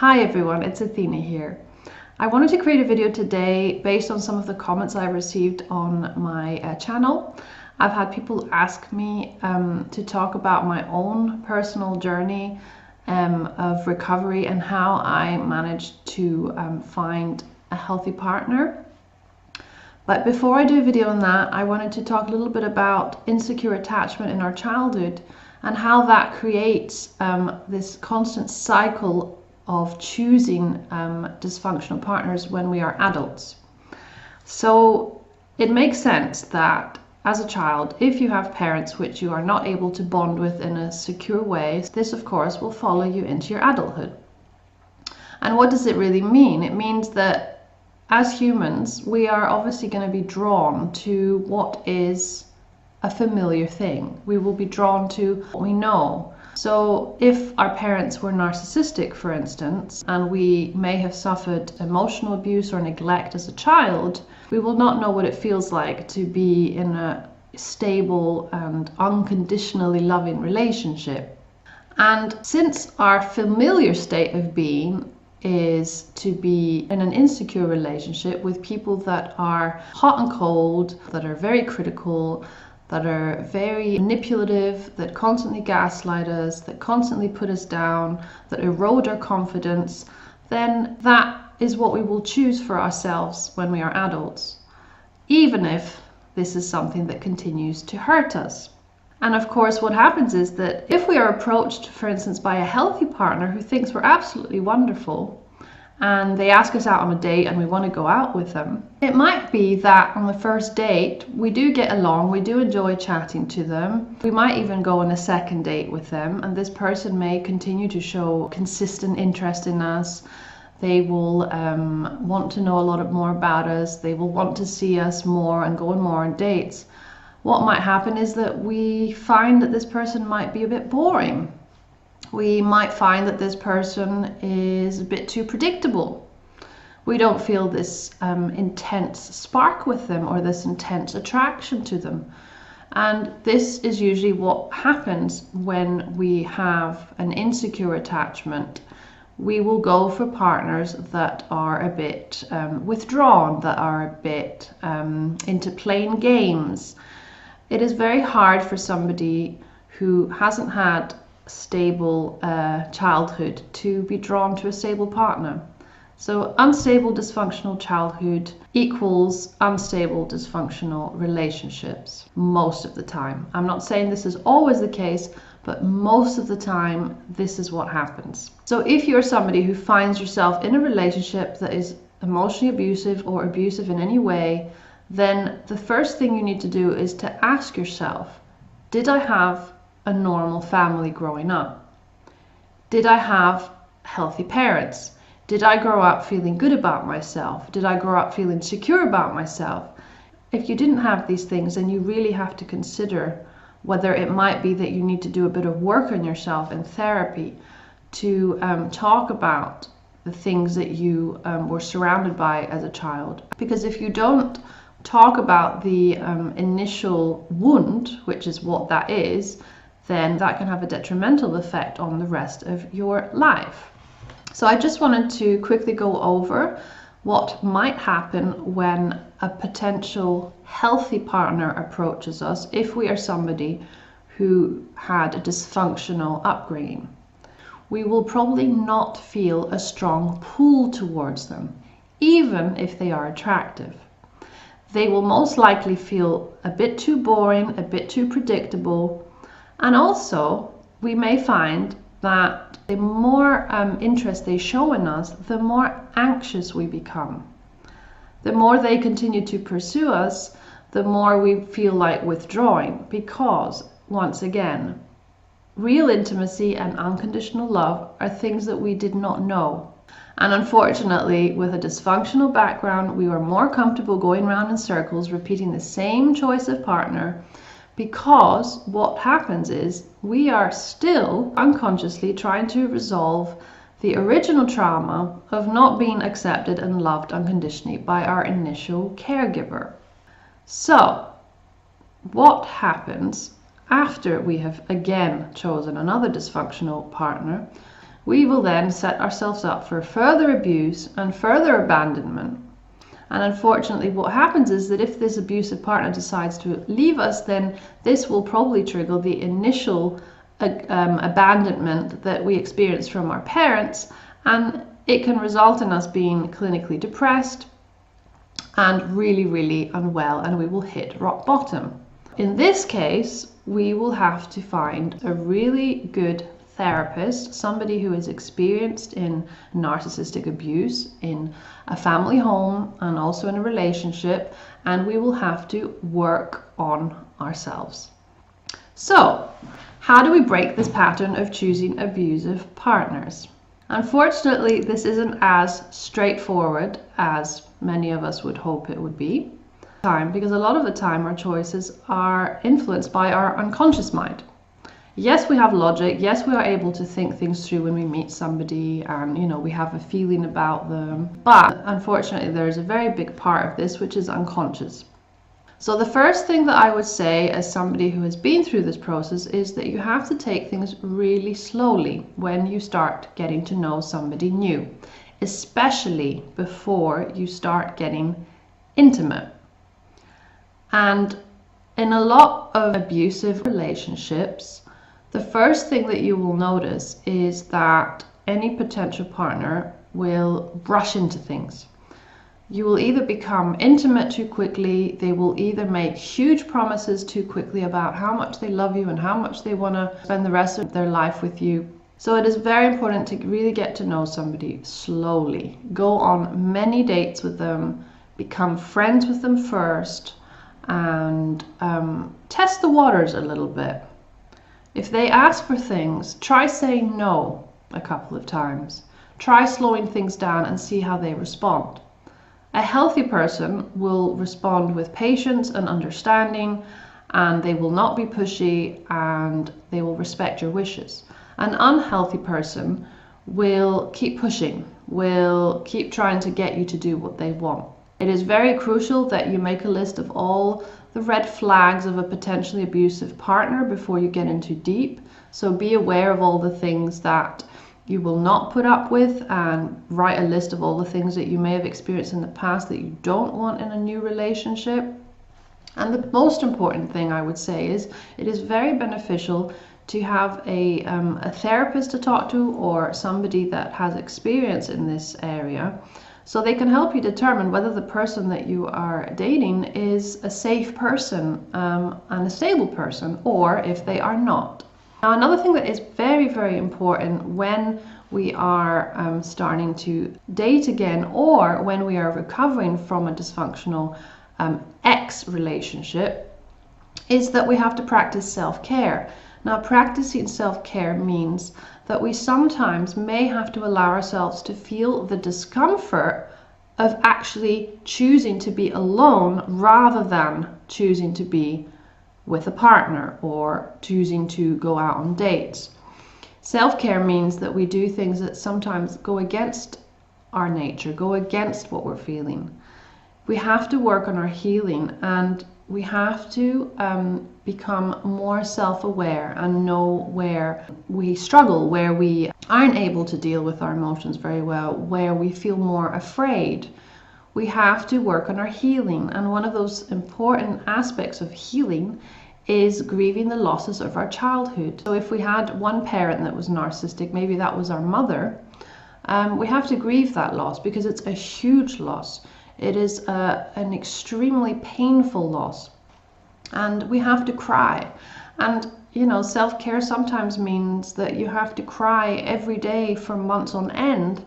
Hi everyone, it's Athena here. I wanted to create a video today based on some of the comments I received on my channel. I've had people ask me to talk about my own personal journey of recovery and how I managed to find a healthy partner. But before I do a video on that, I wanted to talk a little bit about insecure attachment in our childhood and how that creates this constant cycle of choosing dysfunctional partners when we are adults. So it makes sense that as a child, if you have parents which you are not able to bond with in a secure way, this of course will follow you into your adulthood. And what does it really mean? It means that as humans, we are obviously going to be drawn to what is a familiar thing. We will be drawn to what we know. So if our parents were narcissistic, for instance, and we may have suffered emotional abuse or neglect as a child, we will not know what it feels like to be in a stable and unconditionally loving relationship. And since our familiar state of being is to be in an insecure relationship with people that are hot and cold, that are very critical, that are very manipulative, that constantly gaslight us, that constantly put us down, that erode our confidence, then that is what we will choose for ourselves when we are adults, even if this is something that continues to hurt us. And of course, what happens is that if we are approached, for instance, by a healthy partner who thinks we're absolutely wonderful, and they ask us out on a date and we want to go out with them, it might be that on the first date, we do get along, we do enjoy chatting to them. We might even go on a second date with them, and this person may continue to show consistent interest in us. They will want to know a lot more about us. They will want to see us more and go on more on dates. What might happen is that we find that this person might be a bit boring. We might find that this person is a bit too predictable. We don't feel this intense spark with them or this intense attraction to them. And this is usually what happens when we have an insecure attachment. We will go for partners that are a bit withdrawn, that are a bit into playing games. It is very hard for somebody who hasn't had a stable childhood to be drawn to a stable partner. So unstable dysfunctional childhood equals unstable dysfunctional relationships most of the time. I'm not saying this is always the case, but most of the time this is what happens. So if you're somebody who finds yourself in a relationship that is emotionally abusive or abusive in any way, then the first thing you need to do is to ask yourself, did I have a normal family growing up? Did I have healthy parents? Did I grow up feeling good about myself? Did I grow up feeling secure about myself? If you didn't have these things, then you really have to consider whether it might be that you need to do a bit of work on yourself in therapy to talk about the things that you were surrounded by as a child. Because if you don't talk about the initial wound, which is what that is, then that can have a detrimental effect on the rest of your life. So I just wanted to quickly go over what might happen when a potential healthy partner approaches us if we are somebody who had a dysfunctional upbringing. We will probably not feel a strong pull towards them, even if they are attractive. They will most likely feel a bit too boring, a bit too predictable, and also we may find that the more interest they show in us, the more anxious we become. The more they continue to pursue us, the more we feel like withdrawing, because once again, real intimacy and unconditional love are things that we did not know. And unfortunately, with a dysfunctional background, we were more comfortable going around in circles, repeating the same choice of partner, because what happens is we are still unconsciously trying to resolve the original trauma of not being accepted and loved unconditionally by our initial caregiver. So, what happens after we have again chosen another dysfunctional partner? we will then set ourselves up for further abuse and further abandonment. And unfortunately, what happens is that if this abusive partner decides to leave us, then this will probably trigger the initial abandonment that we experience from our parents, and it can result in us being clinically depressed and really, really unwell, and we will hit rock bottom. In this case, we will have to find a really good therapist, somebody who is experienced in narcissistic abuse in a family home and also in a relationship, and we will have to work on ourselves. So, how do we break this pattern of choosing abusive partners? Unfortunately, this isn't as straightforward as many of us would hope it would be, because a lot of the time our choices are influenced by our unconscious mind. Yes, we have logic. Yes, we are able to think things through when we meet somebody and, we have a feeling about them. But unfortunately, there's a very big part of this which is unconscious. So the first thing that I would say as somebody who has been through this process is that you have to take things really slowly when you start getting to know somebody new, especially before you start getting intimate. And in a lot of abusive relationships, the first thing that you will notice is that any potential partner will rush into things. You will either become intimate too quickly, they will either make huge promises too quickly about how much they love you and how much they want to spend the rest of their life with you. So it is very important to really get to know somebody slowly. Go on many dates with them, become friends with them first, and test the waters a little bit. If they ask for things, try saying no a couple of times. Try slowing things down and see how they respond. A healthy person will respond with patience and understanding, and they will not be pushy, and they will respect your wishes. An unhealthy person will keep pushing, will keep trying to get you to do what they want. It is very crucial that you make a list of all the red flags of a potentially abusive partner before you get into deep. So be aware of all the things that you will not put up with, and write a list of all the things that you may have experienced in the past that you don't want in a new relationship. And the most important thing I would say is it is very beneficial to have a therapist to talk to, or somebody that has experience in this area, so they can help you determine whether the person that you are dating is a safe person and a stable person, or if they are not. Now, another thing that is very, very important when we are starting to date again, or when we are recovering from a dysfunctional ex relationship, is that we have to practice self-care. Now, practicing self-care means that we sometimes may have to allow ourselves to feel the discomfort of actually choosing to be alone rather than choosing to be with a partner or choosing to go out on dates. Self-care means that we do things that sometimes go against our nature, go against what we're feeling. We have to work on our healing, and we have to become more self-aware and know where we struggle, where we aren't able to deal with our emotions very well, where we feel more afraid. We have to work on our healing, and one of those important aspects of healing is grieving the losses of our childhood. So if we had one parent that was narcissistic, maybe that was our mother, we have to grieve that loss, because it's a huge loss. It is an extremely painful loss, and we have to cry. And self-care sometimes means that you have to cry every day for months on end,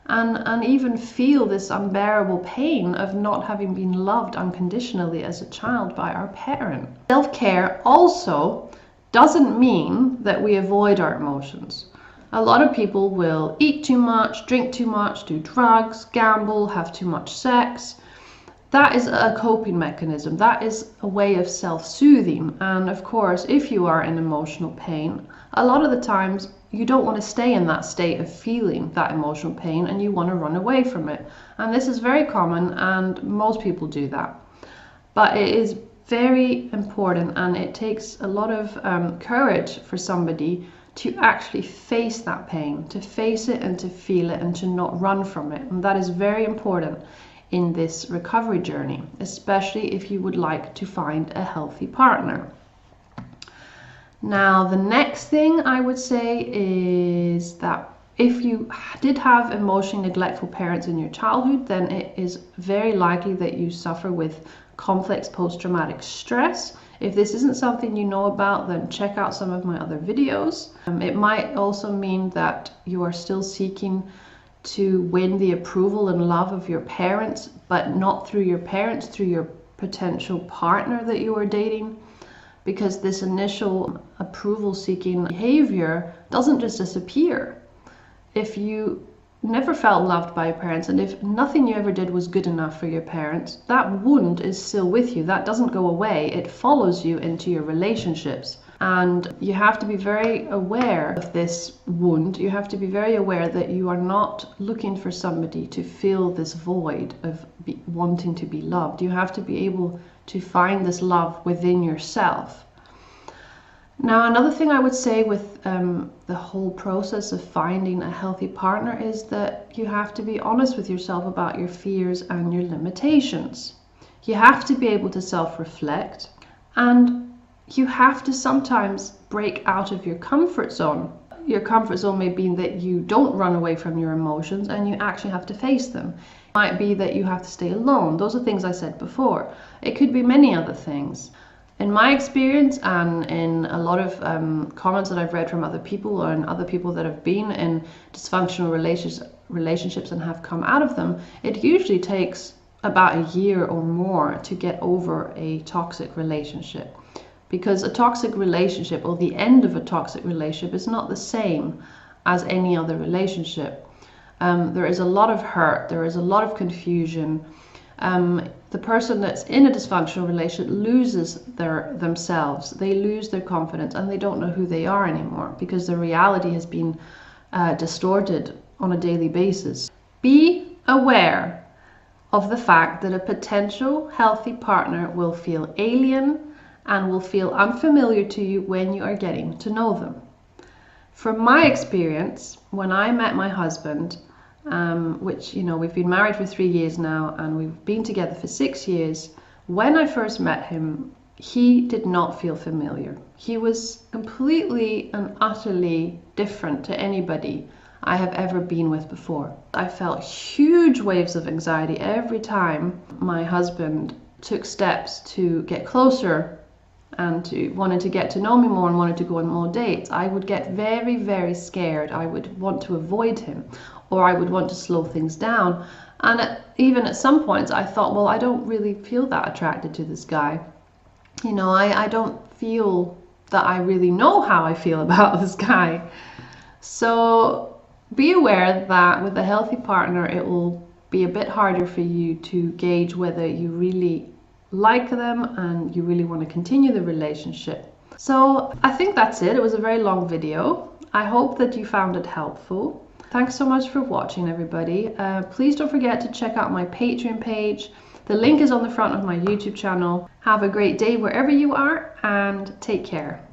and even feel this unbearable pain of not having been loved unconditionally as a child by our parent. Self-care also doesn't mean that we avoid our emotions. A lot of people will eat too much, drink too much, do drugs, gamble, have too much sex. That is a coping mechanism. That is a way of self-soothing. And of course, if you are in emotional pain, a lot of the times you don't want to stay in that state of feeling that emotional pain, and you want to run away from it. And this is very common, and most people do that. But it is very important, and it takes a lot of courage for somebody to actually face that pain, to face it and to feel it and to not run from it. And that is very important in this recovery journey, especially if you would like to find a healthy partner. Now, the next thing I would say is that if you did have emotionally neglectful parents in your childhood, then it is very likely that you suffer with complex post-traumatic stress. If this isn't something you know about, then check out some of my other videos. It might also mean that you are still seeking to win the approval and love of your parents, but not through your parents, through your potential partner that you are dating. Because this initial approval-seeking behavior doesn't just disappear. If you never felt loved by your parents, and if nothing you ever did was good enough for your parents, that wound is still with you. That doesn't go away. It follows you into your relationships. And you have to be very aware of this wound. You have to be very aware that you are not looking for somebody to fill this void of wanting to be loved. You have to be able to find this love within yourself. Now, another thing I would say with the whole process of finding a healthy partner is that you have to be honest with yourself about your fears and your limitations. You have to be able to self-reflect, and you have to sometimes break out of your comfort zone. Your comfort zone may be that you don't run away from your emotions and you actually have to face them. It might be that you have to stay alone. Those are things I said before. It could be many other things. In my experience, and in a lot of comments that I've read from other people and other people that have been in dysfunctional relationships and have come out of them, it usually takes about a year or more to get over a toxic relationship. Because a toxic relationship, or the end of a toxic relationship, is not the same as any other relationship. There is a lot of hurt, there is a lot of confusion. The person that's in a dysfunctional relationship loses themselves. They lose their confidence and they don't know who they are anymore because the reality has been distorted on a daily basis. Be aware of the fact that a potential healthy partner will feel alien and will feel unfamiliar to you when you are getting to know them. From my experience, when I met my husband, which, you know, we've been married for 3 years now and we've been together for 6 years. When I first met him, he did not feel familiar. He was completely and utterly different to anybody I have ever been with before. I felt huge waves of anxiety every time my husband took steps to get closer and wanted to get to know me more and wanted to go on more dates. I would get very, very scared. I would want to avoid him, or I would want to slow things down. And even at some points I thought, well, I don't really feel that attracted to this guy. You know, I don't feel that I really know how I feel about this guy. So be aware that with a healthy partner, it will be a bit harder for you to gauge whether you really like them and you really want to continue the relationship. So I think that's it. It was a very long video. I hope that you found it helpful. Thanks so much for watching, everybody. Please don't forget to check out my Patreon page. The link is on the front of my YouTube channel. Have a great day wherever you are and take care.